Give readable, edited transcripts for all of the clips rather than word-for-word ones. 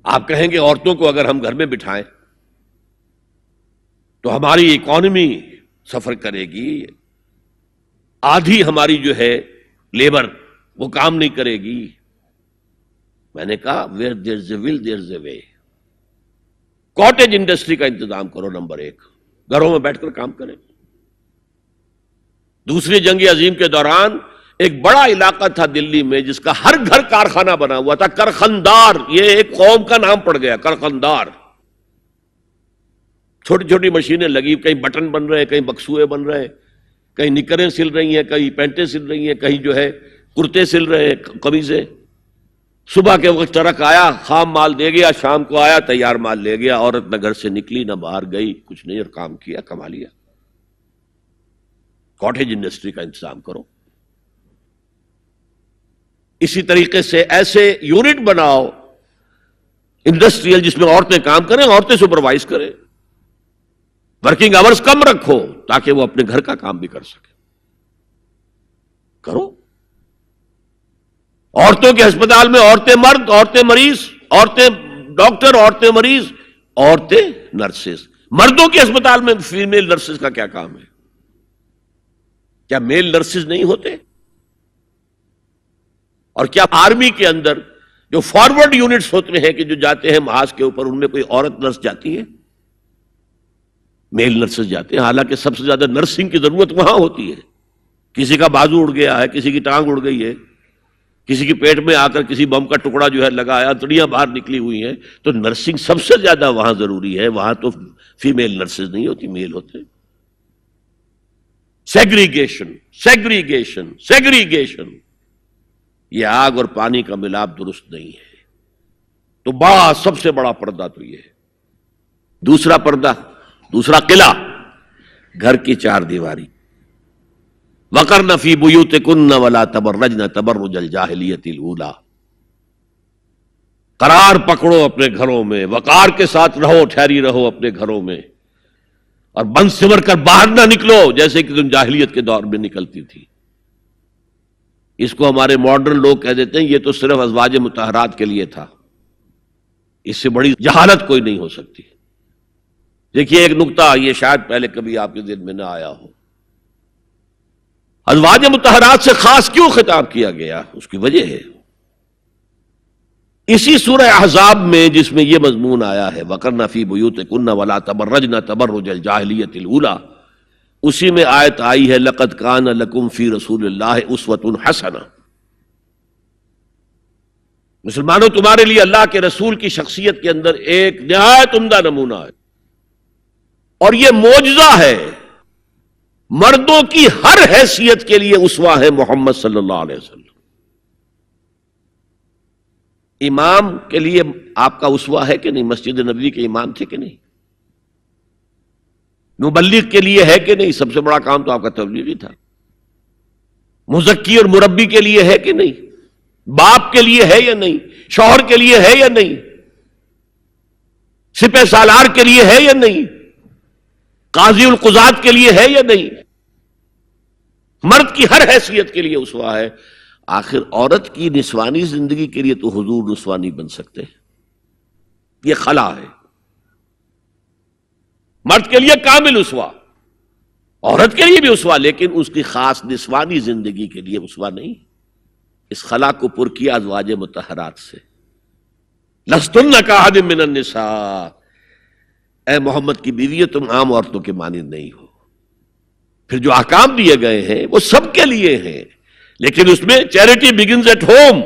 آپ کہیں گے عورتوں کو اگر ہم گھر میں بٹھائیں تو ہماری اکانومی سفر کرے گی، آدھی ہماری جو ہے لیبر وہ کام نہیں کرے گی۔ میں نے کہا where there's a will there's a way۔ Cottage industry کا انتظام کرو، نمبر 1، گھروں میں بیٹھ کر کام کریں۔ دوسری جنگ عظیم کے دوران ایک بڑا علاقہ تھا دلی میں جس کا ہر گھر کارخانہ بنا ہوا تھا، کرخندار، یہ ایک قوم کا نام پڑ گیا، کرخندار۔ چھوٹی چھوٹی مشینیں لگی، کہیں بٹن بن رہے ہیں، کہیں بکسوئے بن رہے ہیں، کہیں نکریں سل رہی ہیں، کہیں پینٹیں سل رہی ہیں، کہیں جو ہے کرتے سل رہے ہیں، قمیضیں۔ صبح کے وقت ٹرک آیا، خام مال دے گیا، شام کو آیا، تیار مال لے گیا۔ عورت نہ گھر سے نکلی نہ باہر گئی، کچھ نہیں، اور کام کیا، کما لیا۔ کاٹیج انڈسٹری کا انتظام کرو۔ اسی طریقے سے ایسے یونٹ بناؤ انڈسٹریل جس میں عورتیں کام کریں، عورتیں سپروائز کریں، ورکنگ آورز کم رکھو تاکہ وہ اپنے گھر کا کام بھی کر سکیں۔ کرو۔ عورتوں کے ہسپتال میں عورتیں مرد، عورتیں مریض، عورتیں ڈاکٹر، عورتیں مریض، عورتیں نرسز۔ مردوں کے ہسپتال میں فیمیل نرسز کا کیا کام ہے؟ کیا میل نرسز نہیں ہوتے؟ اور کیا آرمی کے اندر جو فارورڈ یونٹس ہوتے ہیں کہ جو جاتے ہیں محاذ کے اوپر، ان میں کوئی عورت نرس جاتی ہے؟ میل نرسز جاتے ہیں، حالانکہ سب سے زیادہ نرسنگ کی ضرورت وہاں ہوتی ہے۔ کسی کا بازو اڑ گیا ہے، کسی کی ٹانگ اڑ گئی ہے، کسی کی پیٹ میں آ کر کسی بم کا ٹکڑا جو ہے لگایا، انتڑیاں باہر نکلی ہوئی ہیں، تو نرسنگ سب سے زیادہ وہاں ضروری ہے۔ وہاں تو فیمیل نرسز نہیں ہوتی، میل ہوتے۔ سیگریگیشن، سیگریگیشن، سیگریگیشن، یہ آگ اور پانی کا ملاپ درست نہیں ہے۔ تو سب سے بڑا پردہ تو یہ ہے۔ دوسرا پردہ، دوسرا قلعہ، گھر کی چار دیواری۔ وَقَرْنَ فِي بُيُوتِكُنَّ وَلَا تَبَرَّجْنَ تَبَرُّجَ الْجَاهِلِيَّةِ الْأُولَىٰ۔ قرار پکڑو اپنے گھروں میں، وقار کے ساتھ رہو، ٹھہری رہو اپنے گھروں میں، اور بند سمر کر باہر نہ نکلو جیسے کہ تم جاہلیت کے دور میں نکلتی تھی۔ اس کو ہمارے ماڈرن لوگ کہہ دیتے ہیں یہ تو صرف ازواج مطہرات کے لیے تھا، اس سے بڑی جہالت کوئی نہیں ہو سکتی۔ دیکھیے ایک نکتہ، یہ شاید پہلے کبھی آپ کے ذہن میں نہ آیا ہو، ازواج مطہرات سے خاص کیوں خطاب کیا گیا؟ اس کی وجہ ہے اسی سورہ احزاب میں جس میں یہ مضمون آیا ہے وَقَرْنَ فِي بُيُوتِكُنَّ وَلَا تَبَرَّجْنَ تَبَرُّجَ الْجَاهِلِيَّةِ الْأُولَىٰ، اسی میں آیت آئی ہے لَقَدْ كَانَ لَكُمْ فِي رَسُولِ اللَّهِ أُسْوَةٌ حَسَنَةٌ۔ مسلمانوں تمہارے لیے اللہ کے رسول کی شخصیت کے اندر ایک نہایت عمدہ نمونہ ہے، اور یہ معجزہ ہے، مردوں کی ہر حیثیت کے لیے اسوہ ہے محمد صلی اللہ علیہ وسلم۔ امام کے لیے آپ کا اسوہ ہے کہ نہیں؟ مسجد نبوی کے امام تھے کہ نہیں؟ مبلغ کے لیے ہے کہ نہیں؟ سب سے بڑا کام تو آپ کا تبلیغی تھا۔ مزکی اور مربی کے لیے ہے کہ نہیں؟ باپ کے لیے ہے یا نہیں؟ شوہر کے لیے ہے یا نہیں؟ سپہ سالار کے لیے ہے یا نہیں؟ قاضی القضات کے لیے ہے یا نہیں؟ مرد کی ہر حیثیت کے لیے اسوہ ہے۔ آخر عورت کی نسوانی زندگی کے لیے تو حضور نسواں نہیں بن سکتے، یہ خلا ہے۔ مرد کے لیے کامل اسوہ، عورت کے لیے بھی اسوہ، لیکن اس کی خاص نسوانی زندگی کے لیے اسوہ نہیں۔ اس خلا کو پر کیا ازواج مطہرات سے۔ لستن کاحد من النساء، اے محمد کی بیوی تم عام عورتوں کے مانند نہیں ہو۔ پھر جو احکام دیے گئے ہیں وہ سب کے لیے ہیں، لیکن اس میں چیریٹی بگنز ایٹ ہوم،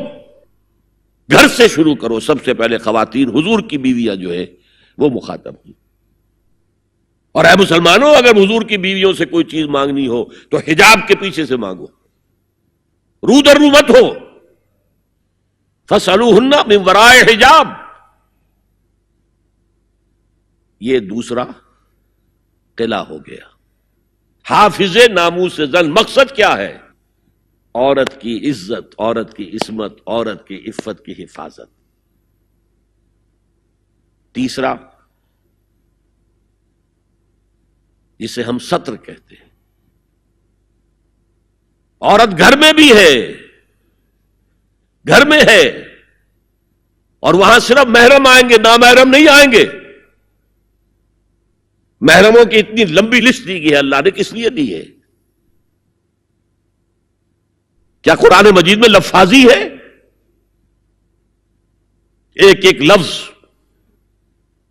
گھر سے شروع کرو۔ سب سے پہلے خواتین، حضور کی بیویاں جو ہے وہ مخاطب ہیں۔ اور اے مسلمانوں، اگر حضور کی بیویوں سے کوئی چیز مانگنی ہو تو حجاب کے پیچھے سے مانگو، رو در رو مت ہو۔ فَاسْأَلُوهُنَّ مِنْ وَرَاءِ حجاب، یہ دوسرا قلعہ ہو گیا۔ حافظ ناموس زن، مقصد کیا ہے؟ عورت کی عزت، عورت کی عصمت، عورت کی عفت کی حفاظت۔ تیسرا جسے ہم ستر کہتے ہیں، عورت گھر میں بھی ہے، گھر میں ہے، اور وہاں صرف محرم آئیں گے، نامحرم نہیں آئیں گے. محرموں کی اتنی لمبی لسٹ دی گئی ہے، اللہ نے کس لیے دی ہے؟ کیا قرآن مجید میں لفاظی ہے؟ ایک ایک لفظ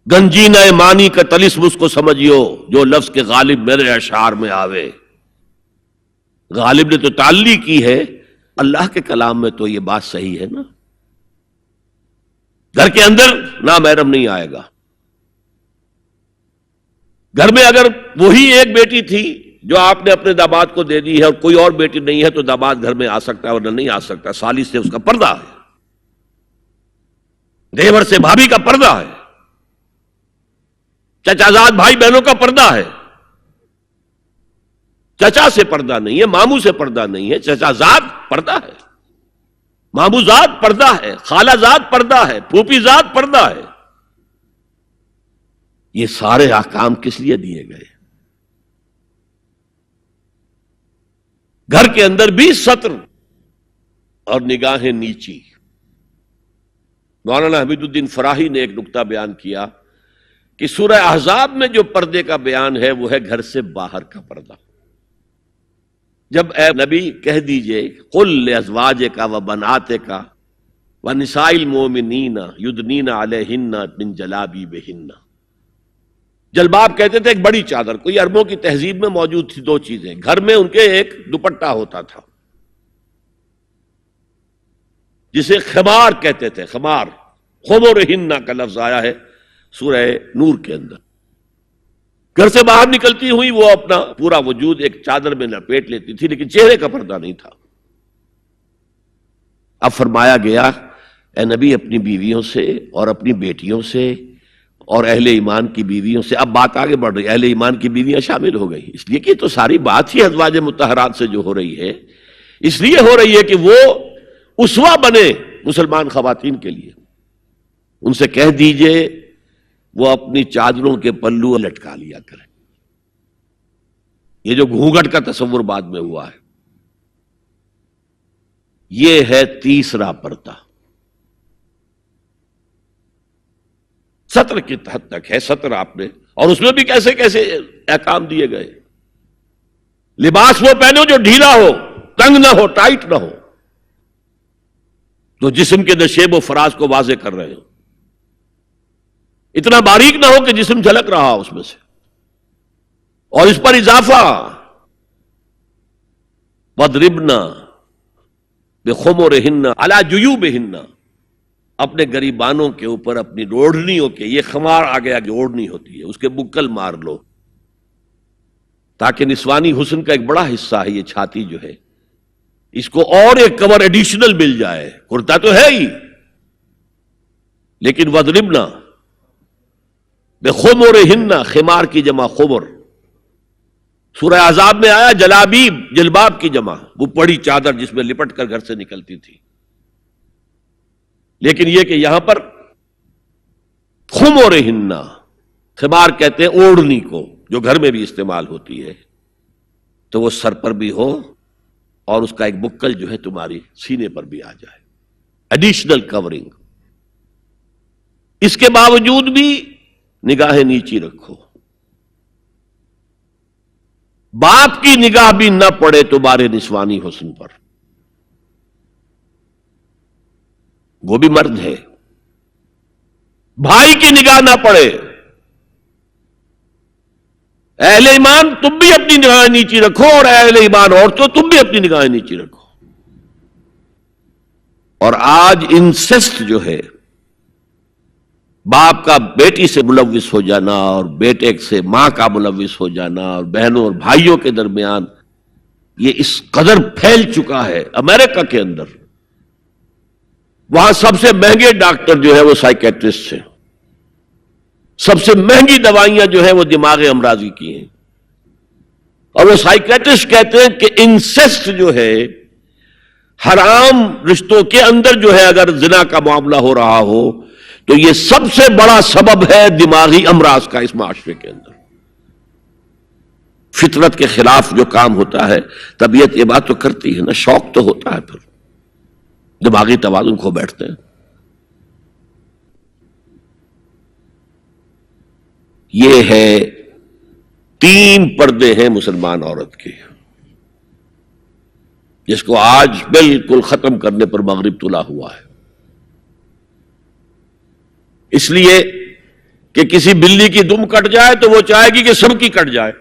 گنجینہ معنی کا طلسم اس کو سمجھیو جو لفظ کے غالب میرے اشعار میں آوے. غالب نے تو تعلی کی ہے، اللہ کے کلام میں تو یہ بات صحیح ہے نا. گھر کے اندر نامحرم نہیں آئے گا. گھر میں اگر وہی ایک بیٹی تھی جو آپ نے اپنے داماد کو دے دی ہے اور کوئی اور بیٹی نہیں ہے تو داماد گھر میں آ سکتا ہے ورنہ نہیں آ سکتا. سالی سے اس کا پردہ ہے، دیور سے بھابھی کا پردہ ہے، چچا زاد بھائی بہنوں کا پردہ ہے. چچا سے پردہ نہیں ہے، ماموں سے پردہ نہیں ہے، چچا زاد پردہ ہے، ماموں زاد پردہ ہے، خالہ زاد پردہ ہے، پھوپھی زاد پردہ ہے. یہ سارے احکام کس لیے دیے گئے؟ گھر کے اندر بھی ستر اور نگاہیں نیچی. مولانا حمید الدین فراہی نے ایک نقطہ بیان کیا کہ سورہ احزاب میں جو پردے کا بیان ہے وہ ہے گھر سے باہر کا پردہ. جب اے نبی کہہ دیجئے قل لازواجک و بناتک و نساء المؤمنین یدنین علیہن من جلابیبہن. جلباب کہتے تھے ایک بڑی چادر. کوئی عربوں کی تہذیب میں موجود تھی دو چیزیں. گھر میں ان کے ایک دوپٹہ ہوتا تھا جسے خمار کہتے تھے. خمار، خمرہن کا لفظ آیا ہے سورہ نور کے اندر. گھر سے باہر نکلتی ہوئی وہ اپنا پورا وجود ایک چادر میں لپیٹ لیتی تھی لیکن چہرے کا پردہ نہیں تھا. اب فرمایا گیا اے نبی اپنی بیویوں سے اور اپنی بیٹیوں سے اور اہل ایمان کی بیویوں سے. اب بات آگے بڑھ رہی ہے، اہل ایمان کی بیویاں شامل ہو گئی اس لیے کہ تو ساری بات ہی ازواج مطہرات سے جو ہو رہی ہے اس لیے ہو رہی ہے کہ وہ اسوہ بنے مسلمان خواتین کے لیے. ان سے کہہ دیجئے وہ اپنی چادروں کے پلو لٹکا لیا کریں. یہ جو گھونگھٹ کا تصور بعد میں ہوا ہے یہ ہے تیسرا پردہ. ستر کی حد تک ہے ستر آپ نے، اور اس میں بھی کیسے کیسے احکام دیے گئے. لباس وہ پہنو جو ڈھیلا ہو، تنگ نہ ہو، ٹائٹ نہ ہو، تو جسم کے نشیب و فراز کو واضح کر رہے ہو. اتنا باریک نہ ہو کہ جسم جھلک رہا اس میں سے. اور اس پر اضافہ وَاضْرِبْنَا بِخُمُرِهِنَّ عَلَى جُيُوبِهِنَّ. اپنے گریبانوں کے اوپر اپنی روڑنیوں کے، یہ خمار آ گیا جو اوڑھنی ہوتی ہے اس کے بکل مار لو تاکہ نسوانی حسن کا ایک بڑا حصہ ہے یہ چھاتی جو ہے اس کو اور ایک کور ایڈیشنل مل جائے. کرتا تو ہے ہی لیکن وَاضْرِبْنَا بِخُمُرِهِنَّ، خمار کی جمع خمر. سورہ احزاب میں آیا جلابیب، جلباب کی جمع وہ بڑی چادر جس میں لپٹ کر گھر سے نکلتی تھی. لیکن یہ کہ یہاں پر خمرہن، خمار کہتے ہیں اوڑھنی کو جو گھر میں بھی استعمال ہوتی ہے، تو وہ سر پر بھی ہو اور اس کا ایک بکل جو ہے تمہاری سینے پر بھی آ جائے، ایڈیشنل کورنگ. اس کے باوجود بھی نگاہیں نیچی رکھو. باپ کی نگاہ بھی نہ پڑے تمہارے نسوانی حسن پر، وہ بھی مرد ہے. بھائی کی نگاہ نہ پڑے. اہل ایمان تم بھی اپنی نگاہیں نیچی رکھو اور اہل ایمان عورتوں تم بھی اپنی نگاہیں نیچی رکھو. اور آج انسسٹ جو ہے، باپ کا بیٹی سے ملوث ہو جانا اور بیٹے سے ماں کا ملوث ہو جانا اور بہنوں اور بھائیوں کے درمیان، یہ اس قدر پھیل چکا ہے. امریکہ کے اندر وہاں سب سے مہنگے ڈاکٹر جو ہے وہ سائیکیٹرسٹ ہیں، سب سے مہنگی دوائیاں جو ہیں وہ دماغ امراضی کی ہیں. اور وہ سائیکیٹرسٹ کہتے ہیں کہ انسسٹ جو ہے، حرام رشتوں کے اندر جو ہے اگر زنا کا معاملہ ہو رہا ہو تو یہ سب سے بڑا سبب ہے دماغی امراض کا اس معاشرے کے اندر. فطرت کے خلاف جو کام ہوتا ہے طبیعت یہ بات تو کرتی ہے نا، شوق تو ہوتا ہے، پھر دماغی توازن کھو بیٹھتے ہیں. یہ ہے 3 پردے ہیں مسلمان عورت کے، جس کو آج بالکل ختم کرنے پر مغرب تلا ہوا ہے. اس لیے کہ کسی بلی کی دم کٹ جائے تو وہ چاہے گی کہ سب کی کٹ جائے.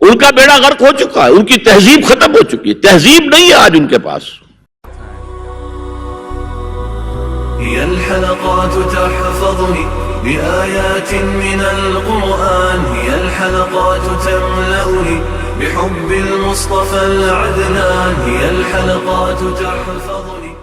ان کا بیڑا غرق ہو چکا ہے، ان کی تہذیب ختم ہو چکی ہے، تہذیب نہیں ہے آج ان کے پاس. هي الحلقات تحفظني بآيات من القرآن، هي الحلقات تملأني بحب المصطفى العدنان، هي الحلقات تحفظني.